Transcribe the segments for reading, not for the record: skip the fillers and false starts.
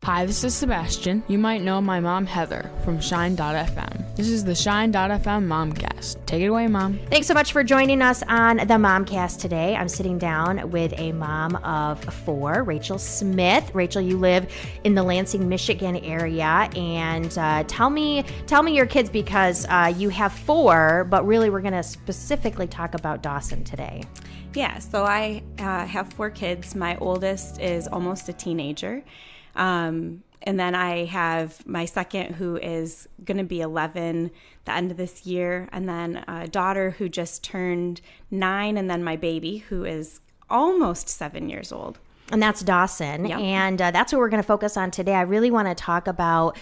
Hi, this is Sebastian. You might know my mom, Heather, from Shine.fm. This is the Shine.fm Momcast. Take it away, Mom. Thanks so much for joining us on the Momcast today. I'm sitting down with a mom of 4, Rachel Smith. Rachel, you live in the Lansing, Michigan area, and tell me your kids, because you have 4, but really we're going to specifically talk about Dawson today. Yeah, so I have 4 kids. My oldest is almost a teenager. And then I have my second, who is going to be 11 the end of this year, and then a daughter who just turned 9, and then my baby, who is almost 7 years old. And that's Dawson. Yep. And that's what we're going to focus on today. I really want to talk about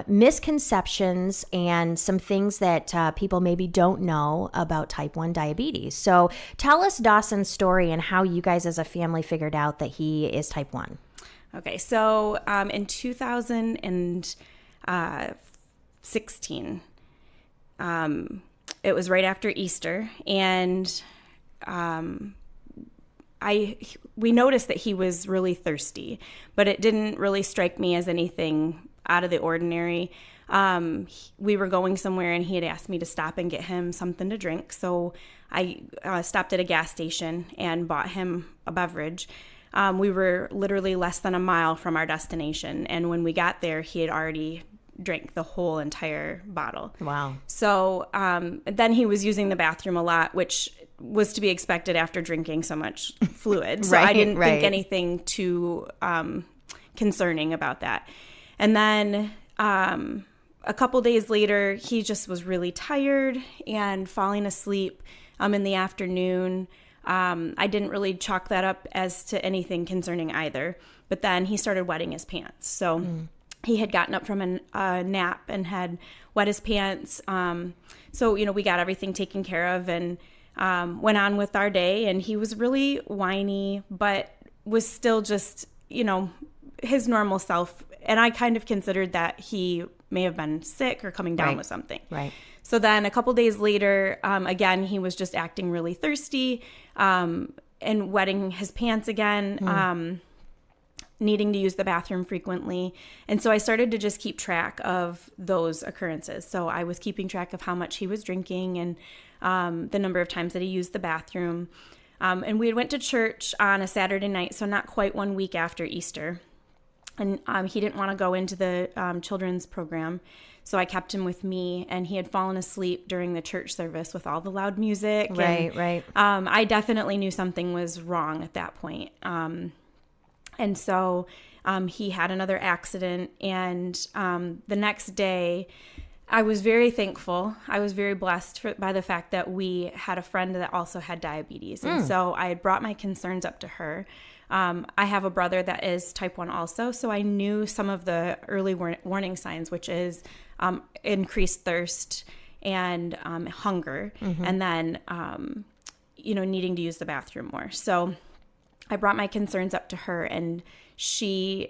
misconceptions and some things that people maybe don't know about type 1 diabetes. So tell us Dawson's story and how you guys as a family figured out that he is type 1. Okay, so in 2016, it was right after Easter, and we noticed that he was really thirsty, but it didn't really strike me as anything out of the ordinary. We were going somewhere, and he had asked me to stop and get him something to drink, so I stopped at a gas station and bought him a beverage. We were literally less than a mile from our destination, and when we got there, he had already drank the whole entire bottle. Wow. So then he was using the bathroom a lot, which was to be expected after drinking so much fluid. So I didn't think anything too concerning about that. And then a couple days later, he just was really tired and falling asleep in the afternoon. I didn't really chalk that up as to anything concerning either. But then he started wetting his pants. So he had gotten up from a nap and had wet his pants. So, we got everything taken care of and went on with our day. And he was really whiny, but was still just, his normal self. And I kind of considered that he may have been sick or coming down with something. Right. So then a couple days later, again, he was just acting really thirsty and wetting his pants again, needing to use the bathroom frequently. And so I started to just keep track of those occurrences. So I was keeping track of how much he was drinking and the number of times that he used the bathroom. And we went to church on a Saturday night, so not quite 1 week after Easter. And he didn't want to go into the children's program. So I kept him with me, and he had fallen asleep during the church service with all the loud music. Right. I definitely knew something was wrong at that point. And so he had another accident, and the next day I was very thankful. I was very blessed by the fact that we had a friend that also had diabetes. And so I had brought my concerns up to her. I have a brother that is type 1 also, so I knew some of the early warning signs, which is increased thirst and hunger, and then, needing to use the bathroom more. So I brought my concerns up to her, and she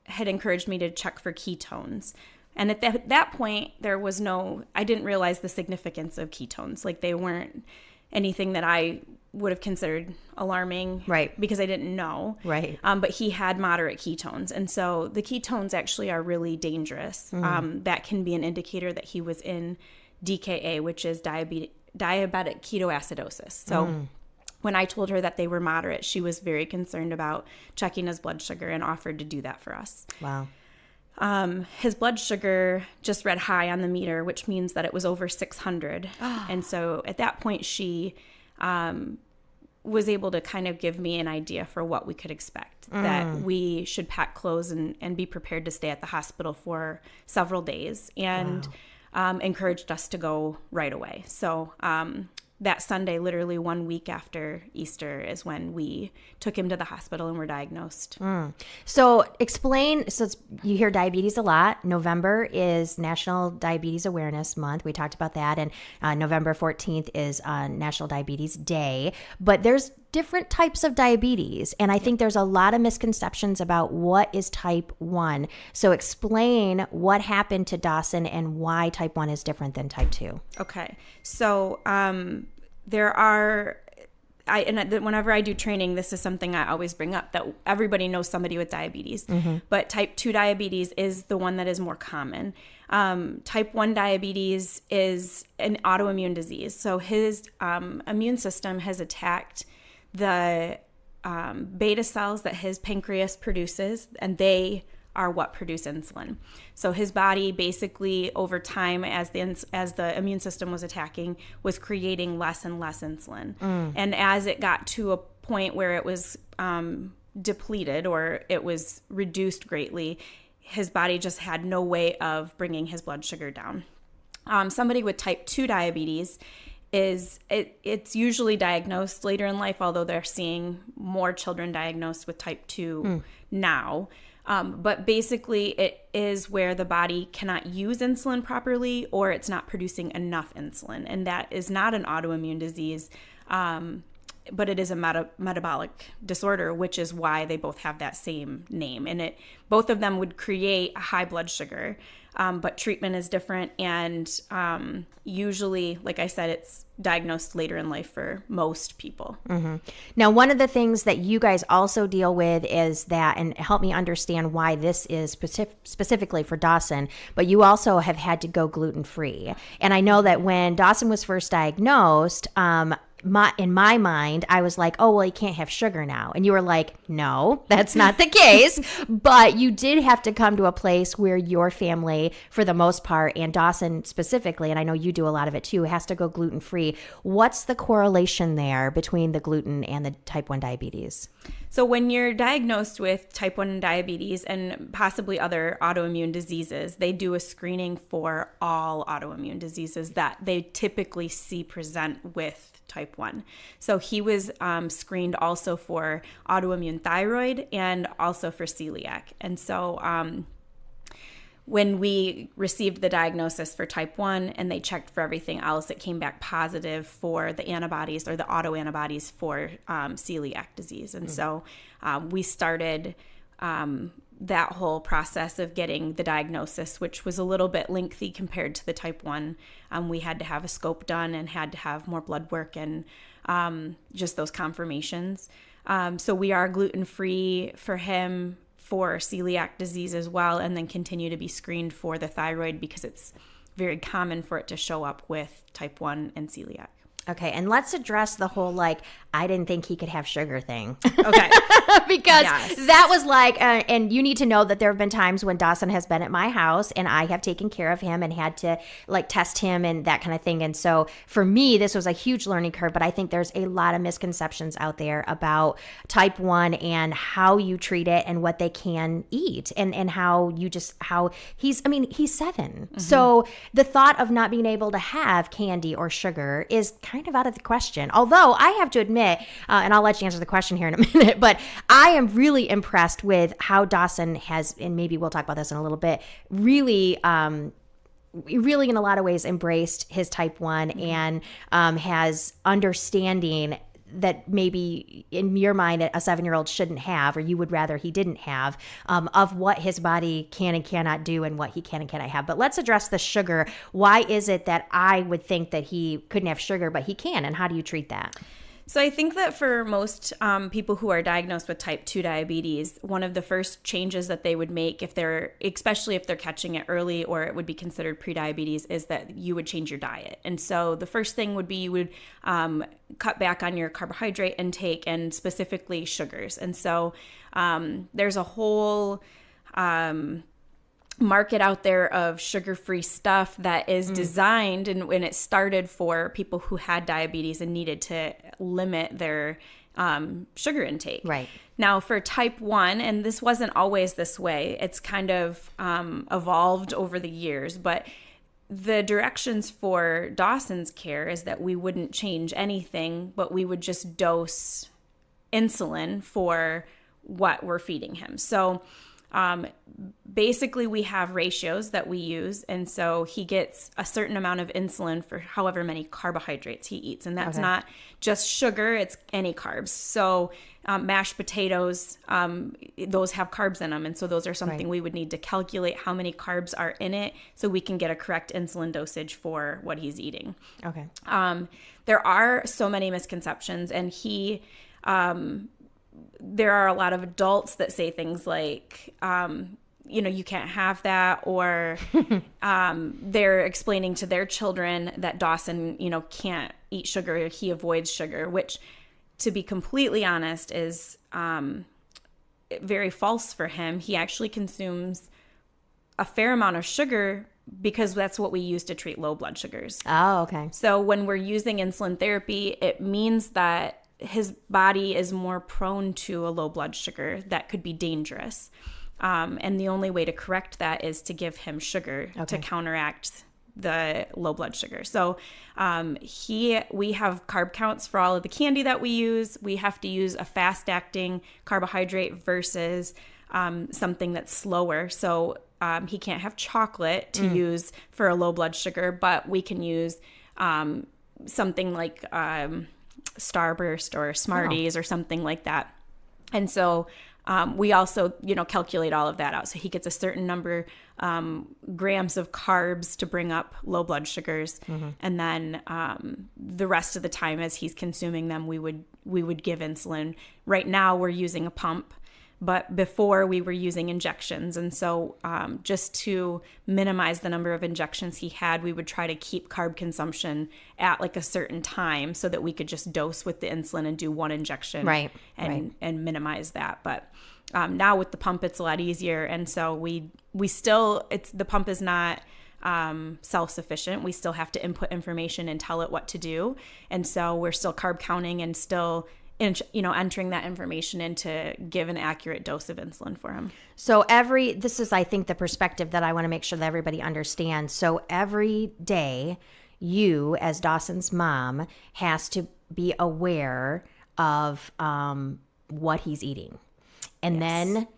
had encouraged me to check for ketones. And at that point, I didn't realize the significance of ketones. Like, they weren't anything that I would have considered alarming, right? Because I didn't know, right? But he had moderate ketones, and so the ketones actually are really dangerous. That can be an indicator that he was in DKA, which is diabetic ketoacidosis. So when I told her that they were moderate, she was very concerned about checking his blood sugar and offered to do that for us. Wow. His blood sugar just read high on the meter, which means that it was over 600. And so at that point, she was able to kind of give me an idea for what we could expect, that we should pack clothes and be prepared to stay at the hospital for several days, and encouraged us to go right away. So that Sunday, literally 1 week after Easter, is when we took him to the hospital and were diagnosed. So explain, you hear diabetes a lot. November is National Diabetes Awareness Month. We talked about that. And November 14th is National Diabetes Day. But there's different types of diabetes. And I think there's a lot of misconceptions about what is type 1. So explain what happened to Dawson and why type 1 is different than type 2. Okay. So there are whenever I do training, this is something I always bring up, that everybody knows somebody with diabetes, but type 2 diabetes is the one that is more common. Type 1 diabetes is an autoimmune disease. So his immune system has attacked the beta cells that his pancreas produces, and they are what produce insulin. So his body basically over time, as the immune system was attacking, was creating less and less insulin. And as it got to a point where it was depleted or it was reduced greatly, his body just had no way of bringing his blood sugar down. Somebody with type 2 diabetes it's usually diagnosed later in life, although they're seeing more children diagnosed with type 2 now. But basically, it is where the body cannot use insulin properly, or it's not producing enough insulin. And that is not an autoimmune disease, but it is a metabolic disorder, which is why they both have that same name. And both of them would create a high blood sugar, but treatment is different. And usually, like I said, it's diagnosed later in life for most people. Now, one of the things that you guys also deal with is that, and help me understand why this is specifically for Dawson, but you also have had to go gluten-free. And I know that when Dawson was first diagnosed, in my mind, I was like, oh, well, he can't have sugar now. And you were like, no, that's not the case. But you did have to come to a place where your family, for the most part, and Dawson specifically, and I know you do a lot of it too, has to go gluten-free. What's the correlation there between the gluten and the type 1 diabetes? So when you're diagnosed with type 1 diabetes and possibly other autoimmune diseases, they do a screening for all autoimmune diseases that they typically see present with type 1. So he was screened also for autoimmune thyroid and also for celiac. And so when we received the diagnosis for type 1 and they checked for everything else, it came back positive for the antibodies or the autoantibodies for celiac disease. And so we started that whole process of getting the diagnosis, which was a little bit lengthy compared to the type 1. We had to have a scope done and had to have more blood work and just those confirmations. So we are gluten-free for him for celiac disease as well, and then continue to be screened for the thyroid because it's very common for it to show up with type 1 and celiac. Okay, and let's address the whole, I didn't think he could have sugar thing. Okay. Because that was and you need to know that there have been times when Dawson has been at my house and I have taken care of him and had to test him and that kind of thing. And so for me, this was a huge learning curve, but I think there's a lot of misconceptions out there about type 1 and how you treat it and what they can eat and how he's 7. Mm-hmm. So the thought of not being able to have candy or sugar is kind of out of the question. Although I have to admit, and I'll let you answer the question here in a minute, but I am really impressed with how Dawson has, and maybe we'll talk about this in a little bit, really in a lot of ways embraced his type 1 and has understanding that maybe in your mind a 7-year-old shouldn't have, or you would rather he didn't have, of what his body can and cannot do and what he can and cannot have. But let's address the sugar. Why is it that I would think that he couldn't have sugar, but he can, and how do you treat that? So I think that for most people who are diagnosed with type 2 diabetes, one of the first changes that they would make, especially if they're catching it early or it would be considered prediabetes, is that you would change your diet. And so the first thing would be you would cut back on your carbohydrate intake and specifically sugars. And so there's a whole market out there of sugar-free stuff that is designed and when it started for people who had diabetes and needed to limit their sugar intake. Right. Now for type 1, and this wasn't always this way, it's kind of evolved over the years, but the directions for Dawson's care is that we wouldn't change anything, but we would just dose insulin for what we're feeding him. So Basically, we have ratios that we use. And so he gets a certain amount of insulin for however many carbohydrates he eats. And that's not just sugar, it's any carbs. So mashed potatoes, those have carbs in them. And so those are something we would need to calculate how many carbs are in it so we can get a correct insulin dosage for what he's eating. Okay. There are so many misconceptions. And there are a lot of adults that say things like, you can't have that, or they're explaining to their children that Dawson, can't eat sugar, he avoids sugar, which, to be completely honest, is very false for him. He actually consumes a fair amount of sugar because that's what we use to treat low blood sugars. Oh, okay. So when we're using insulin therapy, it means that his body is more prone to a low blood sugar that could be dangerous. And the only way to correct that is to give him sugar to counteract the low blood sugar. So we have carb counts for all of the candy that we use. We have to use a fast acting carbohydrate versus something that's slower. So he can't have chocolate to use for a low blood sugar, but we can use something like Starburst or Smarties or something like that. And so we also, calculate all of that out. So he gets a certain number grams of carbs to bring up low blood sugars. And then the rest of the time as he's consuming them, we would give insulin. Right now we're using a pump, but before we were using injections. And so just to minimize the number of injections he had, we would try to keep carb consumption at like a certain time so that we could just dose with the insulin and do one injection and minimize that. But now with the pump, it's a lot easier. And so the pump is not self-sufficient. We still have to input information and tell it what to do. And so we're still carb counting and still entering that information in to give an accurate dose of insulin for him. So this is, I think, the perspective that I want to make sure that everybody understands. So every day, you, as Dawson's mom, has to be aware of what he's eating. And then,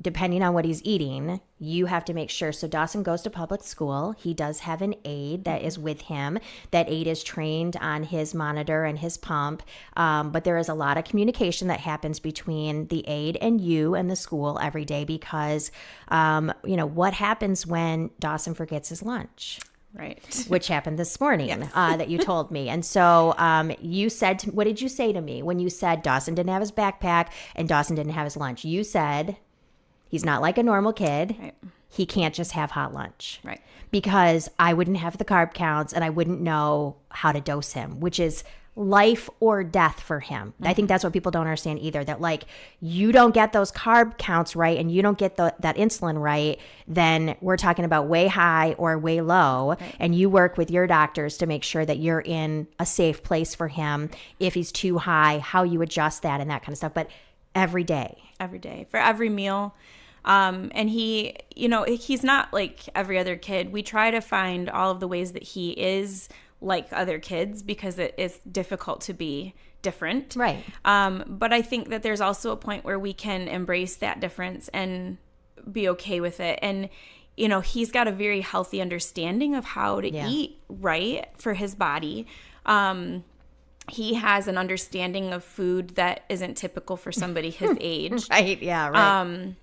depending on what he's eating, you have to make sure. So Dawson goes to public school. He does have an aide that is with him. That aide is trained on his monitor and his pump. But there is a lot of communication that happens between the aide and you and the school every day because, what happens when Dawson forgets his lunch? Right. Which happened this morning that you told me. And so you said, what did you say to me when you said Dawson didn't have his backpack and Dawson didn't have his lunch? You said, he's not like a normal kid. Right. He can't just have hot lunch. Right. Because I wouldn't have the carb counts and I wouldn't know how to dose him, which is life or death for him. I think that's what people don't understand either, that like you don't get those carb counts right and you don't get that insulin right, then we're talking about way high or way low. Right. And you work with your doctors to make sure that you're in a safe place for him. If he's too high, how you adjust that and that kind of stuff. But every day for every meal. And he's not like every other kid. We try to find all of the ways that he is like other kids because it is difficult to be different. Right. But I think that there's also a point where we can embrace that difference and be okay with it. And, he's got a very healthy understanding of how to eat right for his body. He has an understanding of food that isn't typical for somebody his age. Right. Yeah. Right.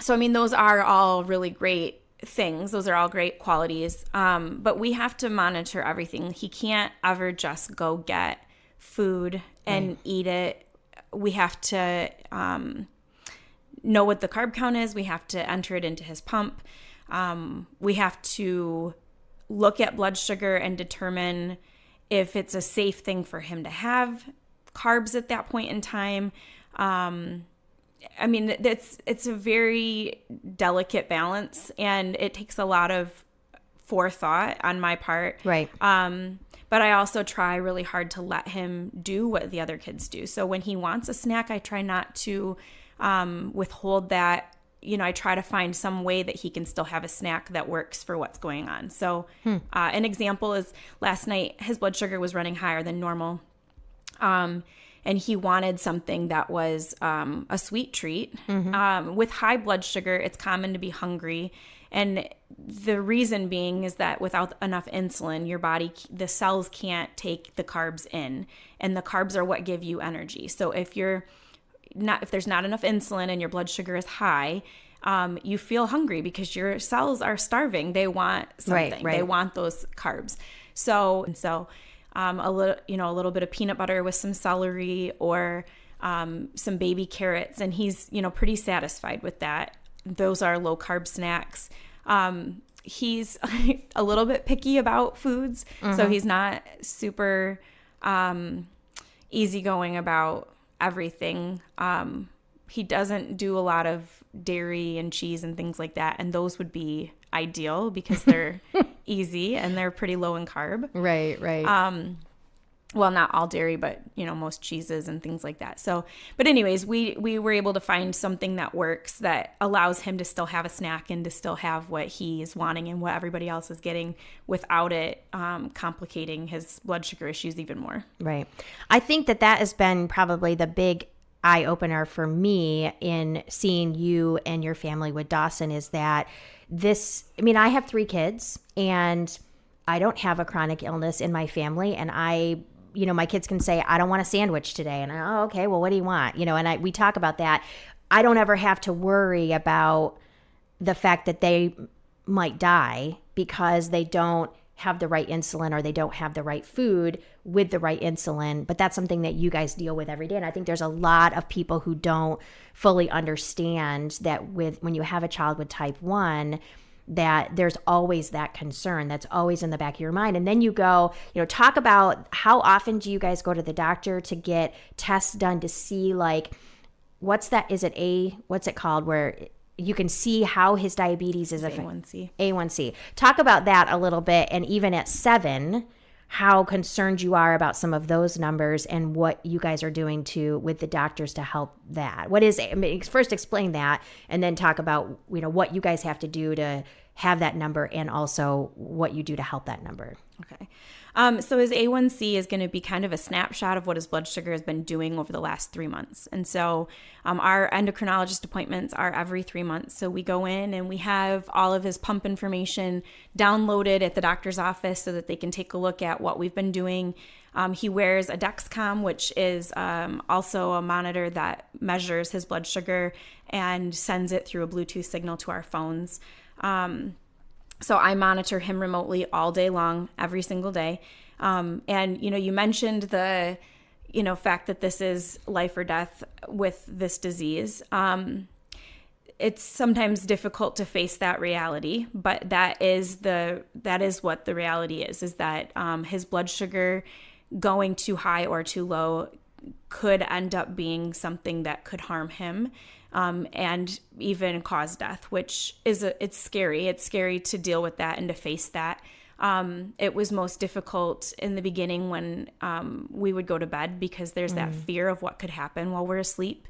So, those are all really great things. Those are all great qualities. But we have to monitor everything. He can't ever just go get food and eat it. We have to know what the carb count is. We have to enter it into his pump. We have to look at blood sugar and determine if it's a safe thing for him to have carbs at that point in time. It's a very delicate balance, and it takes a lot of forethought on my part. Right. But I also try really hard to let him do what the other kids do. So when he wants a snack, I try not to withhold that. I try to find some way that he can still have a snack that works for what's going on. So an example is last night, his blood sugar was running higher than normal. and he wanted something that was a sweet treat. With high blood sugar, it's common to be hungry. And the reason being is that without enough insulin, your body, the cells can't take the carbs in, and the carbs are what give you energy. So if there's not enough insulin and your blood sugar is high, you feel hungry because your cells are starving. They want something. Right. They want those carbs. So a little bit of peanut butter with some celery or some baby carrots, and he's pretty satisfied with that. Those are low carb snacks. He's a little bit picky about foods, so he's not super easygoing about everything. He doesn't do a lot of dairy and cheese and things like that, and those would be ideal because they're easy and they're pretty low in carb. Right. Well, not all dairy, but most cheeses and things like that. So, but anyways, we were able to find something that works, that allows him to still have a snack and to still have what he's wanting and what everybody else is getting without it complicating his blood sugar issues even more. Right. I think that has been probably the big eye opener for me in seeing you and your family with Dawson, is that I have 3 kids and I don't have a chronic illness in my family, and my kids can say, I don't want a sandwich today. And okay, well, what do you want? And we talk about that. I don't ever have to worry about the fact that they might die because they don't have the right insulin or they don't have the right food with the right insulin. But that's something that you guys deal with every day. And I think there's a lot of people who don't fully understand that when you have a child with type 1, that there's always that concern that's always in the back of your mind. And then you go, talk about how often do you guys go to the doctor to get tests done to see, like, what's it called, where you can see how his diabetes is A1C. A1C. Talk about that a little bit. And even at 7, how concerned you are about some of those numbers and what you guys are doing with the doctors to help that. First explain that, and then talk about, what you guys have to do to have that number and also what you do to help that number. Okay. So his A1C is going to be kind of a snapshot of what his blood sugar has been doing over the last 3 months. And so our endocrinologist appointments are every 3 months. So we go in and we have all of his pump information downloaded at the doctor's office so that they can take a look at what we've been doing. He wears a Dexcom, which is also a monitor that measures his blood sugar and sends it through a Bluetooth signal to our phones. So I monitor him remotely all day long, every single day. And, you mentioned the, fact that this is life or death with this disease. It's sometimes difficult to face that reality, but that is what the reality is that his blood sugar going too high or too low could end up being something that could harm him. And even cause death, which it's scary. It's scary to deal with that and to face that. It was most difficult in the beginning when we would go to bed because there's that fear of what could happen while we're asleep.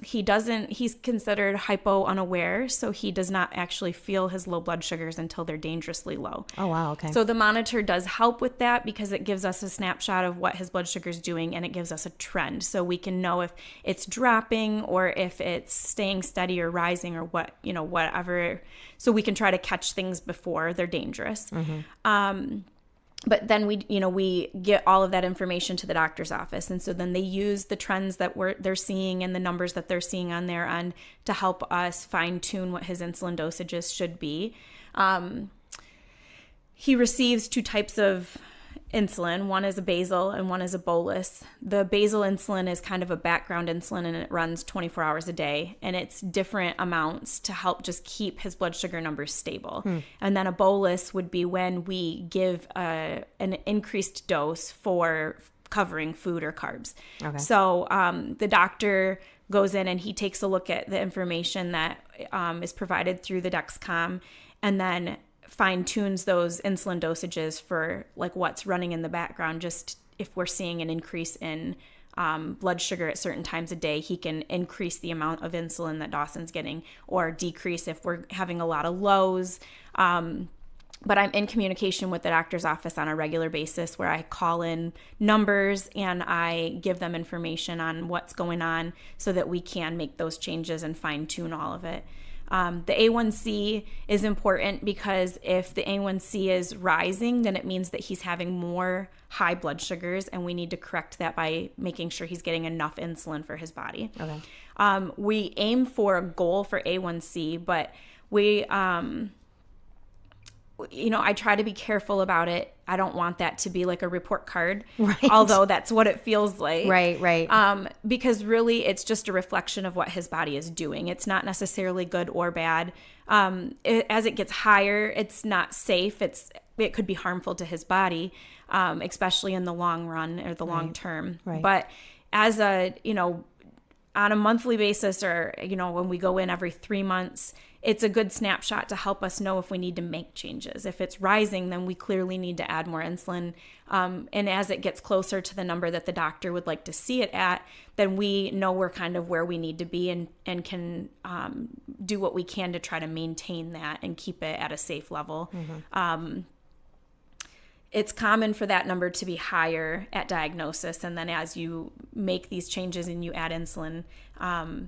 He's considered hypo-unaware, so he does not actually feel his low blood sugars until they're dangerously low. Oh, wow, okay. So the monitor does help with that because it gives us a snapshot of what his blood sugar is doing, and it gives us a trend. So we can know if it's dropping or if it's staying steady or rising or whatever. So we can try to catch things before they're dangerous. But then we get all of that information to the doctor's office. And so then they use the trends that they're seeing and the numbers that they're seeing on their end to help us fine tune what his insulin dosages should be. He receives 2 types of insulin. One is a basal and one is a bolus. The basal insulin is kind of a background insulin, and it runs 24 hours a day, and it's different amounts to help just keep his blood sugar numbers stable. And then a bolus would be when we give an increased dose for covering food or carbs. Okay. So the doctor goes in and he takes a look at the information that is provided through the Dexcom, and then fine tunes those insulin dosages for like what's running in the background. Just if we're seeing an increase in blood sugar at certain times a day, he can increase the amount of insulin that Dawson's getting, or decrease if we're having a lot of lows. But I'm in communication with the doctor's office on a regular basis where I call in numbers and I give them information on what's going on so that we can make those changes and fine tune all of it. The A1C is important because if the A1C is rising, then it means that he's having more high blood sugars, and we need to correct that by making sure he's getting enough insulin for his body. Okay. We aim for a goal for A1C, but we... I try to be careful about it. I don't want that to be like a report card, right. Although that's what it feels like. Right. Because really it's just a reflection of what his body is doing. It's not necessarily good or bad. As it gets higher, it's not safe. It could be harmful to his body, especially in the long run or the long term. Right. But as on a monthly basis or, when we go in every 3 months, it's a good snapshot to help us know if we need to make changes. If it's rising, then we clearly need to add more insulin. And as it gets closer to the number that the doctor would like to see it at, then we know we're kind of where we need to be and can do what we can to try to maintain that and keep it at a safe level. Mm-hmm. It's common for that number to be higher at diagnosis, and then as you make these changes and you add insulin,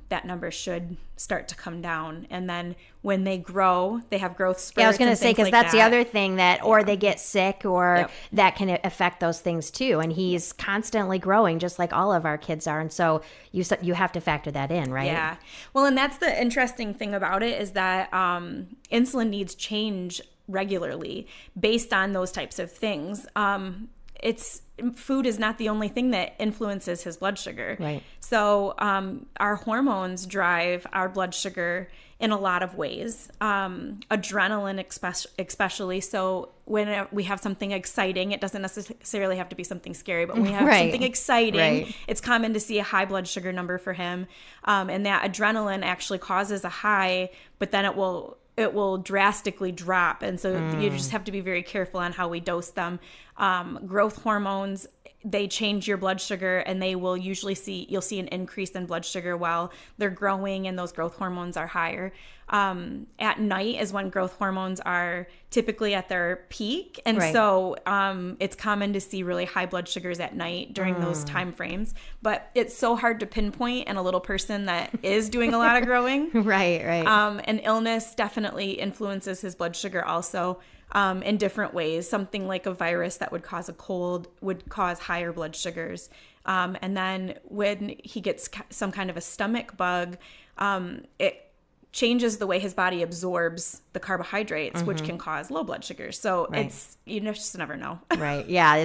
that number should start to come down. And then when they grow, they have growth spurts. Yeah, I was going to say, because that's the other thing or Yeah. they get sick, or Yep. that can affect those things too. And he's constantly growing, just like all of our kids are. And so you have to factor that in, right? Yeah. Well, and that's the interesting thing about it is that insulin needs change regularly based on those types of things. Food is not the only thing that influences his blood sugar. Right. So our hormones drive our blood sugar in a lot of ways. Adrenaline especially. So when we have something exciting, it doesn't necessarily have to be something scary, but when we have Right. something exciting, Right. it's common to see a high blood sugar number for him. And that adrenaline actually causes a high, but then it will drastically drop. And so you just have to be very careful on how we dose them. Growth hormones, they change your blood sugar, and they will usually you'll see an increase in blood sugar while they're growing and those growth hormones are higher. At night is when growth hormones are typically at their peak. And Right. so it's common to see really high blood sugars at night during those time frames. But it's so hard to pinpoint in a little person that is doing a lot of growing. Right. And illness definitely influences his blood sugar also in different ways. Something like a virus that would cause a cold would cause higher blood sugars. And then when he gets some kind of a stomach bug, it changes the way his body absorbs the carbohydrates, which can cause low blood sugars. So Right. you just never know. Right. Yeah.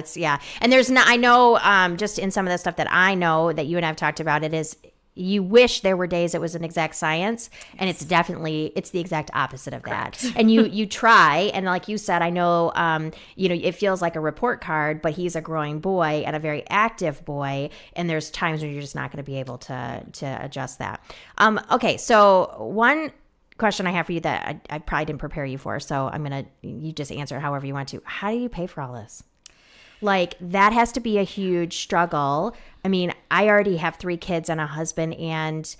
And there's not, I know, just in some of the stuff that I know that you and I've talked about, it is, you wish there were days it was an exact science, and it's the exact opposite of Correct. that. And you try, and like you said, I know, it feels like a report card, but he's a growing boy and a very active boy, and there's times when you're just not going to be able to adjust that. Okay, so one question I have for you that I probably didn't prepare you for, so you just answer it however you want to. How do you pay for all this? Like, that has to be a huge struggle. I mean, I already have 3 kids and a husband, and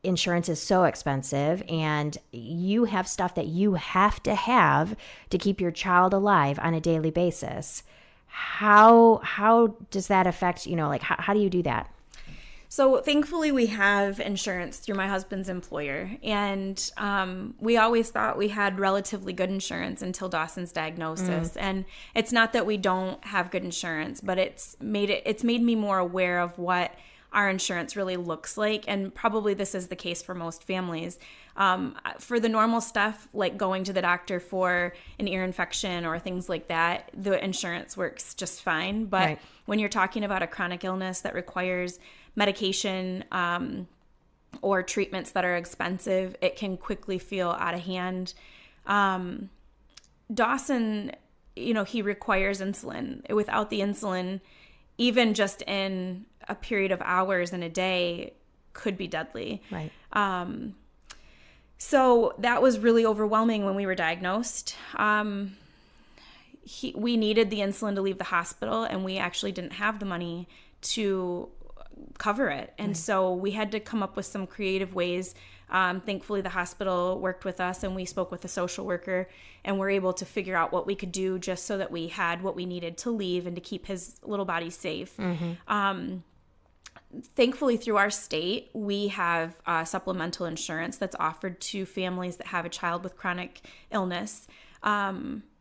insurance is so expensive, and you have stuff that you have to keep your child alive on a daily basis. How does that affect, how do you do that? So thankfully we have insurance through my husband's employer, and we always thought we had relatively good insurance until Dawson's diagnosis. And it's not that we don't have good insurance, but it's made me more aware of what our insurance really looks like, and probably this is the case for most families. For the normal stuff like going to the doctor for an ear infection or things like that, the insurance works just fine. But Right. when you're talking about a chronic illness that requires medication or treatments that are expensive, it can quickly feel out of hand. Dawson, he requires insulin. Without the insulin, even just in a period of hours in a day, could be deadly. Right. So that was really overwhelming when we were diagnosed. We needed the insulin to leave the hospital, and we actually didn't have the money to cover it. And so we had to come up with some creative ways Thankfully, the hospital worked with us, and we spoke with a social worker, and were able to figure out what we could do just so that we had what we needed to leave and to keep his little body safe. Thankfully, through our state, we have supplemental insurance that's offered to families that have a child with chronic illness.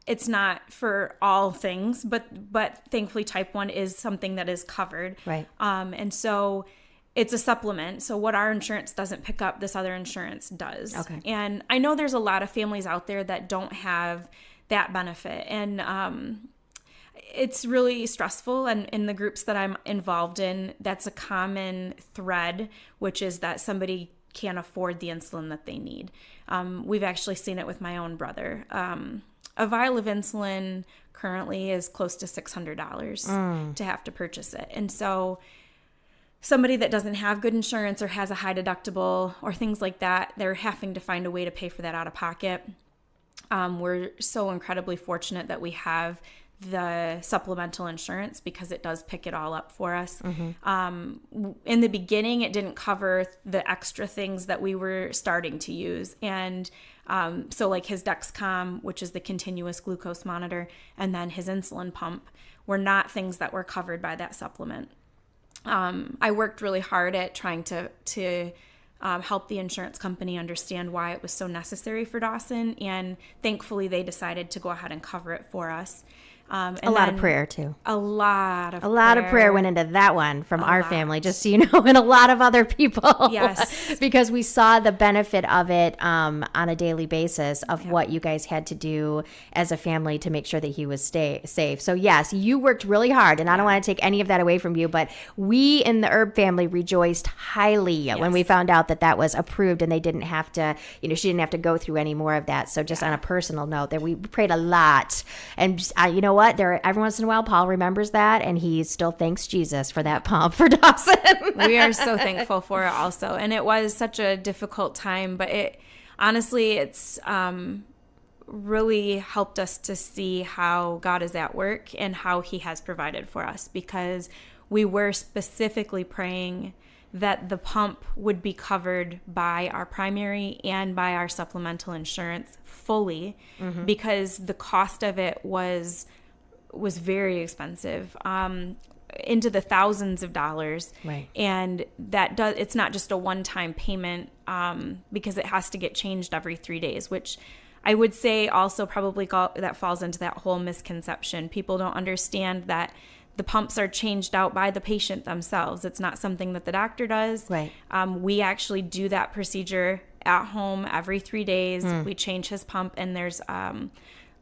It's not for all things, but thankfully type 1 is something that is covered. Right. And so it's a supplement. So what our insurance doesn't pick up, this other insurance does. Okay. And I know there's a lot of families out there that don't have that benefit. And it's really stressful. And in the groups that I'm involved in, that's a common thread, which is that somebody can't afford the insulin that they need. We've actually seen it with my own brother. A vial of insulin currently is close to $600 to have to purchase it. And so somebody that doesn't have good insurance or has a high deductible or things like that, they're having to find a way to pay for that out of pocket. We're so incredibly fortunate that we have the supplemental insurance because it does pick it all up for us. In the beginning, it didn't cover the extra things that we were starting to use. And so like his Dexcom, which is the continuous glucose monitor, and then his insulin pump were not things that were covered by that supplement. I worked really hard at trying to help the insurance company understand why it was so necessary for Dawson. And thankfully, they decided to go ahead and cover it for us. And a lot of prayer too. A lot of prayer went into that one from our family, just so you know, and a lot of other people. Yes. Because we saw the benefit of it on a daily basis of what you guys had to do as a family to make sure that he was safe. So yes, you worked really hard, and I don't want to take any of that away from you, but we in the Erbe family rejoiced highly when we found out that that was approved and they didn't have to, she didn't have to go through any more of that. So just on a personal note, that we prayed a lot. And you know what? Every once in a while, Paul remembers that, and he still thanks Jesus for that pump for Dawson. We are so thankful for it also. And it was such a difficult time, but it's really helped us to see how God is at work and how he has provided for us, because we were specifically praying that the pump would be covered by our primary and by our supplemental insurance fully, because the cost of it was very expensive, into the thousands of dollars. Right. And it's not just a one-time payment, because it has to get changed every 3 days, which I would say also probably that falls into that whole misconception. People don't understand that the pumps are changed out by the patient themselves. It's not something that the doctor does. Right. We actually do that procedure at home every 3 days. We change his pump, and there's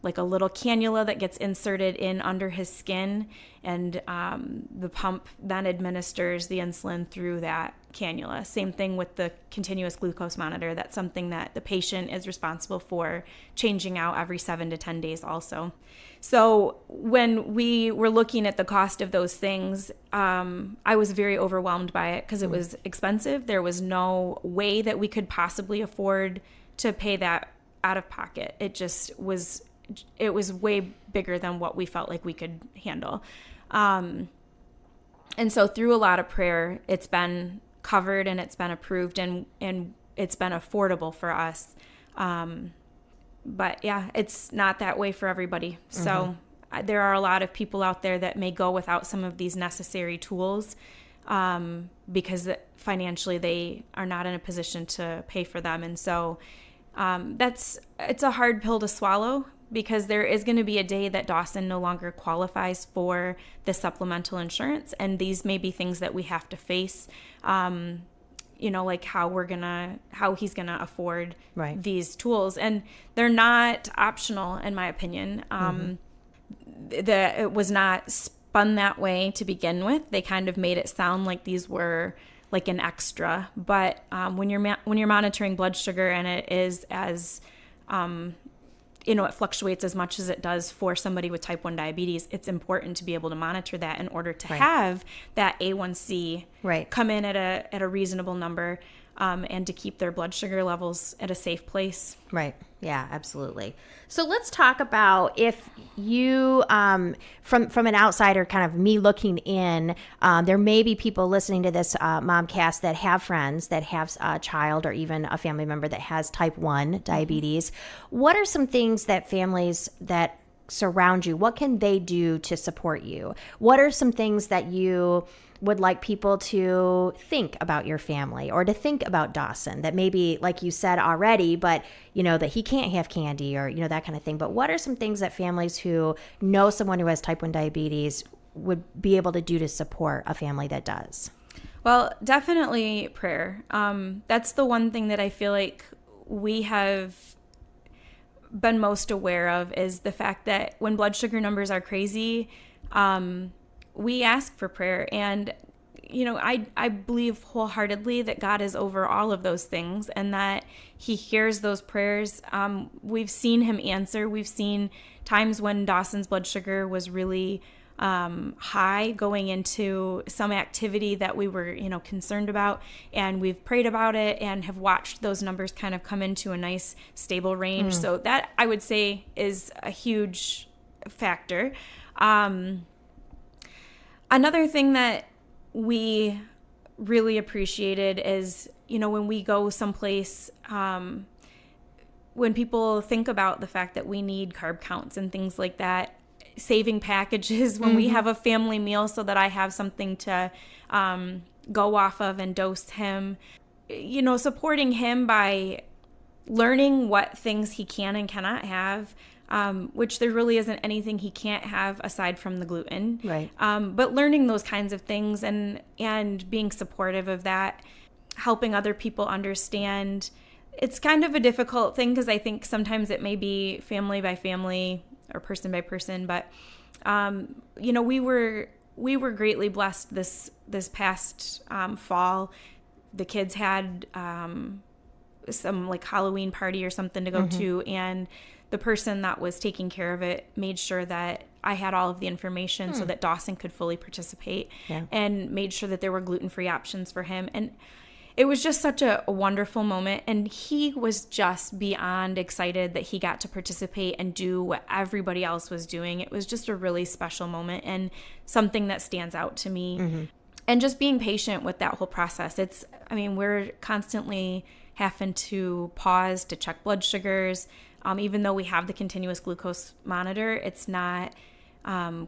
like a little cannula that gets inserted in under his skin, and the pump then administers the insulin through that cannula. Same thing with the continuous glucose monitor. That's something that the patient is responsible for changing out every 7 to 10 days also. So when we were looking at the cost of those things, I was very overwhelmed by it because it was expensive. There was no way that we could possibly afford to pay that out of pocket. It was way bigger than what we felt like we could handle. And so through a lot of prayer, it's been covered and it's been approved, and it's been affordable for us. But yeah, it's not that way for everybody. So there are a lot of people out there that may go without some of these necessary tools, because financially they are not in a position to pay for them. And so it's a hard pill to swallow, because there is going to be a day that Dawson no longer qualifies for the supplemental insurance. And these may be things that we have to face, like how he's going to afford these tools. And they're not optional, in my opinion. It was not spun that way to begin with. They kind of made it sound like these were like an extra. But when you're monitoring blood sugar, and it is as it fluctuates as much as it does for somebody with type 1 diabetes, it's important to be able to monitor that in order to have that A1C come in at a reasonable number. and to keep their blood sugar levels at a safe place. Right. Yeah, absolutely. So let's talk about if you, from an outsider, kind of me looking in, there may be people listening to this Momcast that have friends that have a child or even a family member that has type 1 diabetes. What are some things that families that surround you, what can they do to support you? What are some things that you would like people to think about your family or to think about Dawson that maybe, like you said already, but that he can't have candy or, that kind of thing. But what are some things that families who know someone who has type 1 diabetes would be able to do to support a family that does? Well, definitely prayer. That's the one thing that I feel like we have been most aware of, is the fact that when blood sugar numbers are crazy, we ask for prayer. And, I believe wholeheartedly that God is over all of those things and that he hears those prayers. We've seen him answer. We've seen times when Dawson's blood sugar was really high going into some activity that we were, concerned about, and we've prayed about it and have watched those numbers kind of come into a nice stable range. So that, I would say, is a huge factor. Another thing that we really appreciated is, when we go someplace, when people think about the fact that we need carb counts and things like that, saving packages when we have a family meal so that I have something to go off of and dose him, supporting him by learning what things he can and cannot have, which there really isn't anything he can't have aside from the gluten. Right. But learning those kinds of things and being supportive of that, helping other people understand. It's kind of a difficult thing because I think sometimes it may be family by family or person by person, but we were greatly blessed this past fall. The kids had some like Halloween party or something to go to, and the person that was taking care of it made sure that I had all of the information so that Dawson could fully participate, and made sure that there were gluten-free options for him. And it was just such a wonderful moment, and he was just beyond excited that he got to participate and do what everybody else was doing. It was just a really special moment and something that stands out to me. And just being patient with that whole process. We're constantly having to pause to check blood sugars. Even though we have the continuous glucose monitor, it's not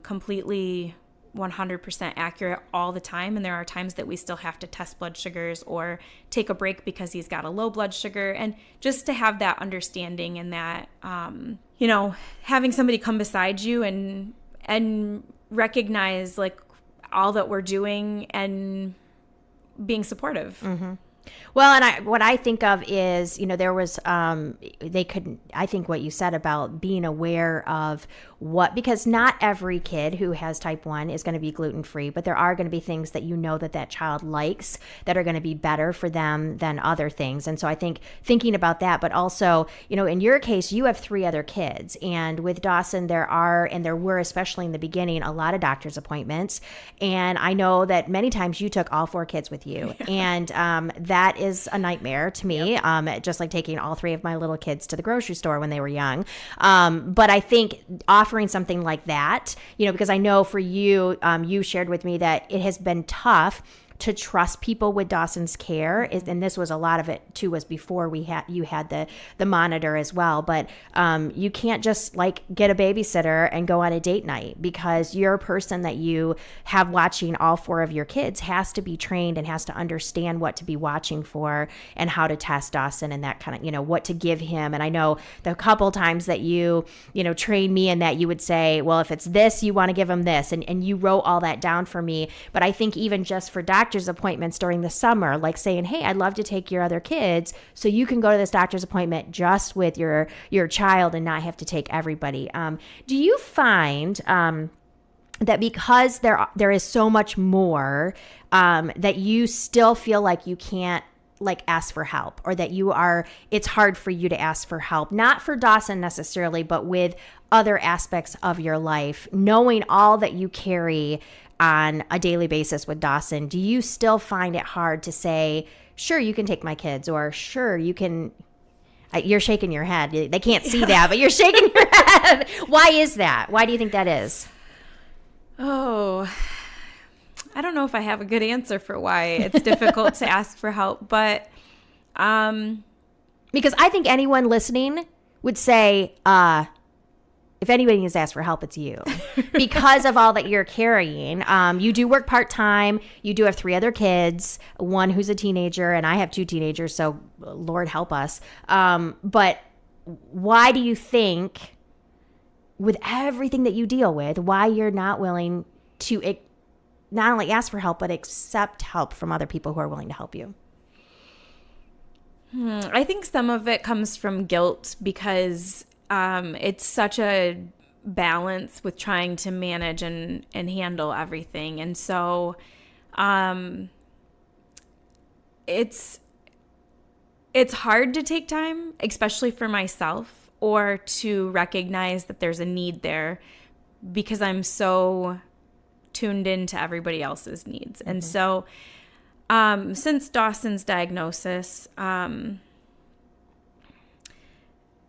completely 100% accurate all the time, and there are times that we still have to test blood sugars or take a break because he's got a low blood sugar. And just to have that understanding and that having somebody come beside you and recognize like all that we're doing and being supportive. Well, and what I think of is, there was, I think what you said about being aware of because not every kid who has type 1 is going to be gluten-free, but there are going to be things that that child likes that are going to be better for them than other things. And so I think thinking about that, but also, in your case, you have 3 other kids, and with Dawson, there were, especially in the beginning, a lot of doctor's appointments. And I know that many times you took all 4 kids with you. And that is a nightmare to me, just like taking all 3 of my little kids to the grocery store when they were young. But I think offering something like that, because I know for you, you shared with me that it has been tough to trust people with Dawson's care, and this was a lot of it too, was before you had the monitor as well. But you can't just like get a babysitter and go on a date night, because your person that you have watching all 4 of your kids has to be trained and has to understand what to be watching for and how to test Dawson and that kind of, what to give him. And I know the couple times that you trained me in that, you would say, well, if it's this, you want to give him this, and you wrote all that down for me. But I think even just for doctor's appointments during the summer, like saying, hey, I'd love to take your other kids so you can go to this doctor's appointment just with your child and not have to take everybody. Do you find that because there is so much more, that you still feel like you can't like ask for help, or that it's hard for you to ask for help, not for Dawson necessarily, but with other aspects of your life, knowing all that you carry on a daily basis with Dawson? Do you still find it hard to say, sure, you can take my kids, or sure, you can. You're shaking your head. They can't see that, but you're shaking your head. Why is that? Why do you think that is? Oh, I don't know if I have a good answer for why it's difficult to ask for help, but because I think anyone listening would say, if anybody needs to ask for help, it's you, because of all that you're carrying. You do work part-time. You do have 3 other kids, one who's a teenager, and I have 2 teenagers, so Lord help us. But why do you think, with everything that you deal with, why you're not willing to not only ask for help, but accept help from other people who are willing to help you? I think some of it comes from guilt, because it's such a balance with trying to manage and handle everything. And so it's hard to take time, especially for myself, or to recognize that there's a need there, because I'm so tuned into everybody else's needs. Mm-hmm. And so since Dawson's diagnosis,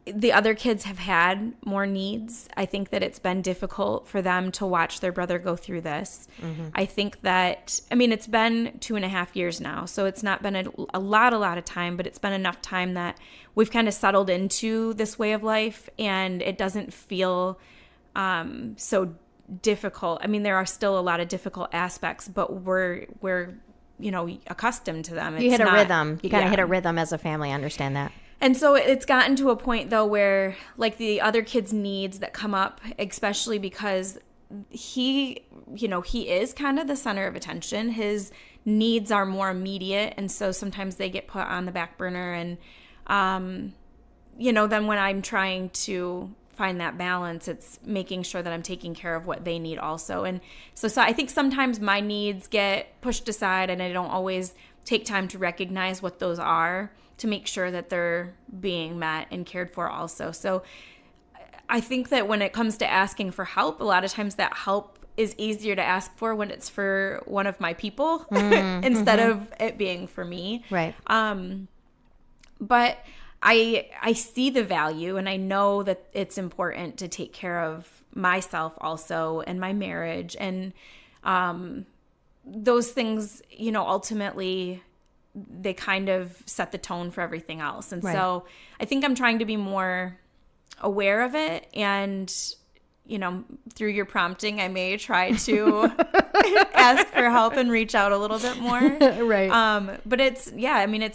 the other kids have had more needs. I think that it's been difficult for them to watch their brother go through this. Mm-hmm. I think that, it's been 2.5 years now, so it's not been a lot of time, but it's been enough time that we've kind of settled into this way of life, and it doesn't feel so difficult. There are still a lot of difficult aspects, but we're accustomed to them. You hit a rhythm. You kind of hit a rhythm as a family. I understand that. And so it's gotten to a point, though, where like the other kids' needs that come up, especially because he is kind of the center of attention. His needs are more immediate. And so sometimes they get put on the back burner. And, then when I'm trying to find that balance, it's making sure that I'm taking care of what they need also. And so I think sometimes my needs get pushed aside, and I don't always take time to recognize what those are, to make sure that they're being met and cared for also. So I think that when it comes to asking for help, a lot of times that help is easier to ask for when it's for one of my people instead of it being for me. Right. But I see the value, and I know that it's important to take care of myself also, and my marriage, and those things, ultimately they kind of set the tone for everything else. And so I think I'm trying to be more aware of it, and through your prompting, I may try to ask for help and reach out a little bit more. Right. But it's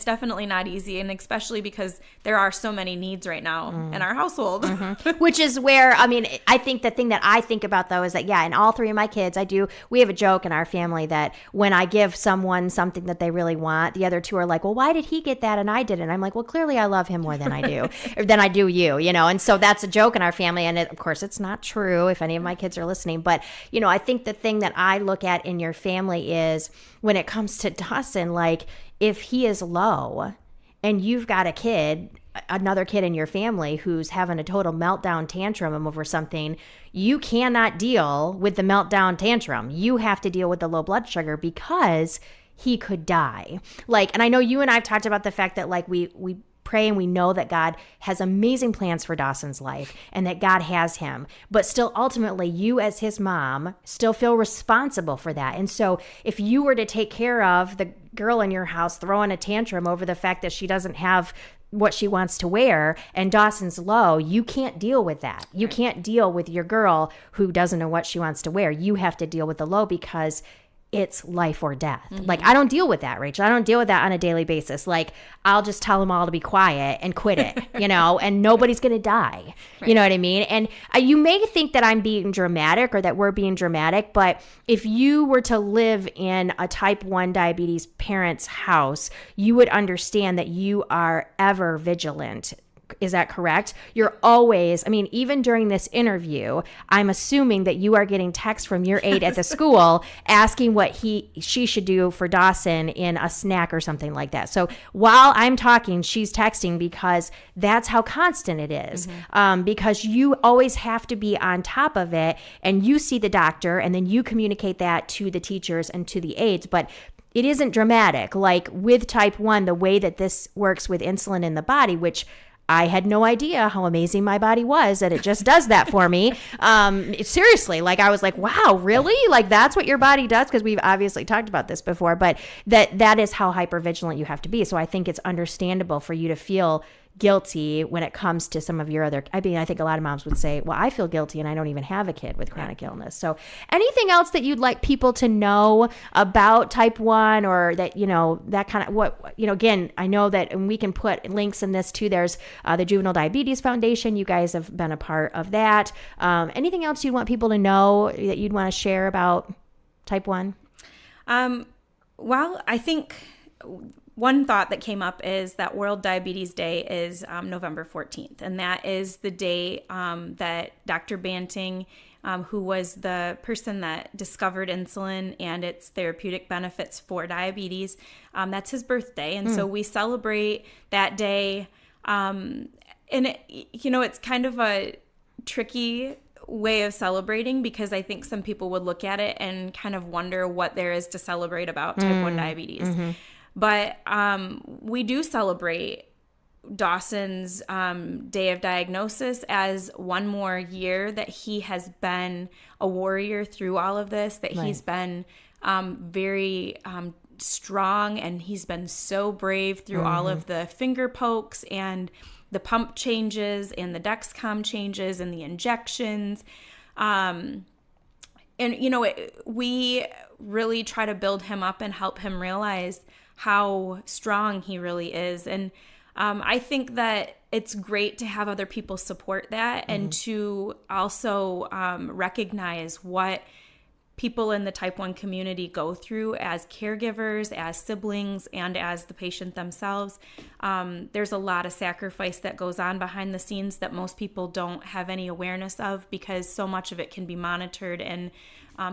definitely not easy. And especially because there are so many needs right now in our household. Which is where, I think the thing that I think about, though, is that, in all 3 of my kids, we have a joke in our family that when I give someone something that they really want, the other 2 are like, well, why did he get that and I didn't? I'm like, well, clearly I love him more than I do, or than I do you, And so that's a joke in our family. And of course, it's not true if any of my kids are listening. But, I think the thing that I look at in your family is when it comes to Dawson, like if he is low and you've got another kid in your family who's having a total meltdown tantrum over something, you cannot deal with the meltdown tantrum. You have to deal with the low blood sugar, because he could die. And I know you and I've talked about the fact that we pray and we know that God has amazing plans for Dawson's life and that God has him, but still ultimately you as his mom still feel responsible for that. And so if you were to take care of the girl in your house throwing a tantrum over the fact that she doesn't have what she wants to wear and Dawson's low, you can't deal with that. You can't deal with your girl who doesn't know what she wants to wear. You have to deal with the low, because it's life or death. I don't deal with that, Rachel. I don't deal with that on a daily basis. I'll just tell them all to be quiet and quit it, and nobody's going to die. Right. You know what I mean? And you may think that I'm being dramatic or that we're being dramatic, but if you were to live in a type 1 diabetes parent's house, you would understand that you are ever vigilant. Is that correct? You're always, even during this interview, I'm assuming that you are getting texts from your aide at the school asking what she should do for Dawson in a snack or something like that. So while I'm talking, she's texting, because that's how constant it is. Because you always have to be on top of it, and you see the doctor and then you communicate that to the teachers and to the aides. But it isn't dramatic. Like with type 1, the way that this works with insulin in the body, which I had no idea how amazing my body was that it just does that for me. Seriously, like I was like, wow, really? Like that's what your body does? Because we've obviously talked about this before, but that is how hypervigilant you have to be. So I think it's understandable for you to feel guilty when it comes to some of your other, I think a lot of moms would say, well, I feel guilty and I don't even have a kid with chronic illness. So anything else that you'd like people to know about type 1 or that, that kind of again, I know that, and we can put links in this too. There's the Juvenile Diabetes Foundation. You guys have been a part of that. Anything else you'd want people to know that you'd want to share about type 1? Well, I think one thought that came up is that World Diabetes Day is November 14th, and that is the day that Dr. Banting, who was the person that discovered insulin and its therapeutic benefits for diabetes, that's his birthday, and so we celebrate that day. And it's kind of a tricky way of celebrating because I think some people would look at it and kind of wonder what there is to celebrate about type 1 diabetes. Mm-hmm. But we do celebrate Dawson's day of diagnosis as one more year that he has been a warrior through all of this, that he's been very strong, and he's been so brave through all of the finger pokes and the pump changes and the Dexcom changes and the injections. We really try to build him up and help him realize how strong he really is. And I think that it's great to have other people support that and to also recognize what people in the type 1 community go through as caregivers, as siblings, and as the patient themselves. There's a lot of sacrifice that goes on behind the scenes that most people don't have any awareness of because so much of it can be monitored and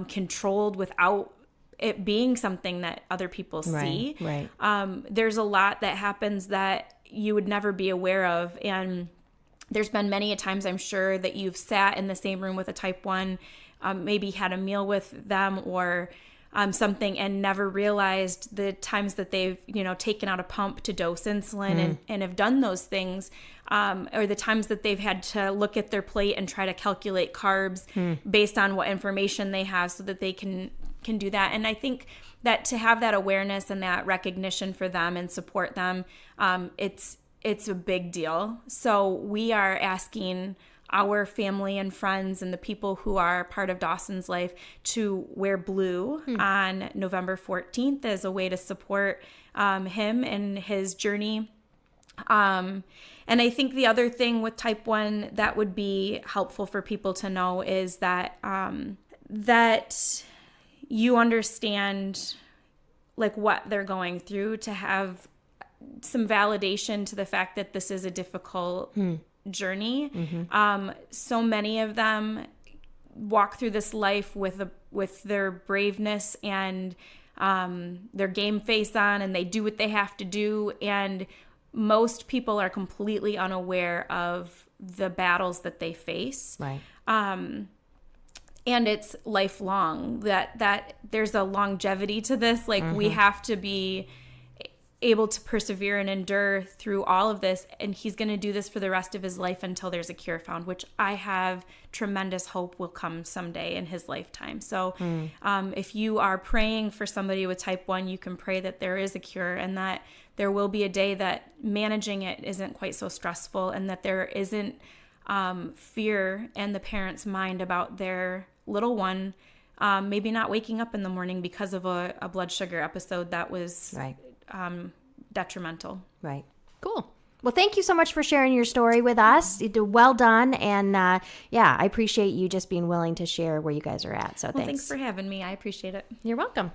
controlled without it being something that other people see. Right. There's a lot that happens that you would never be aware of. And there's been many a times, I'm sure, that you've sat in the same room with a type 1, maybe had a meal with them or something and never realized the times that they've, taken out a pump to dose insulin and have done those things, or the times that they've had to look at their plate and try to calculate carbs based on what information they have so that they can do that. And I think that to have that awareness and that recognition for them and support them, it's a big deal. So we are asking our family and friends and the people who are part of Dawson's life to wear blue on November 14th as a way to support him and his journey. And I think the other thing with type 1 that would be helpful for people to know is that that you understand like what they're going through, to have some validation to the fact that this is a difficult journey. So many of them walk through this life with their braveness and their game face on, and they do what they have to do. And most people are completely unaware of the battles that they face. Right. And it's lifelong, that there's a longevity to this. Like we have to be able to persevere and endure through all of this. And he's going to do this for the rest of his life until there's a cure found, which I have tremendous hope will come someday in his lifetime. So if you are praying for somebody with type 1, you can pray that there is a cure and that there will be a day that managing it isn't quite so stressful, and that there isn't fear in the parent's mind about their little one maybe not waking up in the morning because of a blood sugar episode that was detrimental. Right. Cool. Well, thank you so much for sharing your story with us. You did well done. And I appreciate you just being willing to share where you guys are at. So thanks for having me. I appreciate it. You're welcome.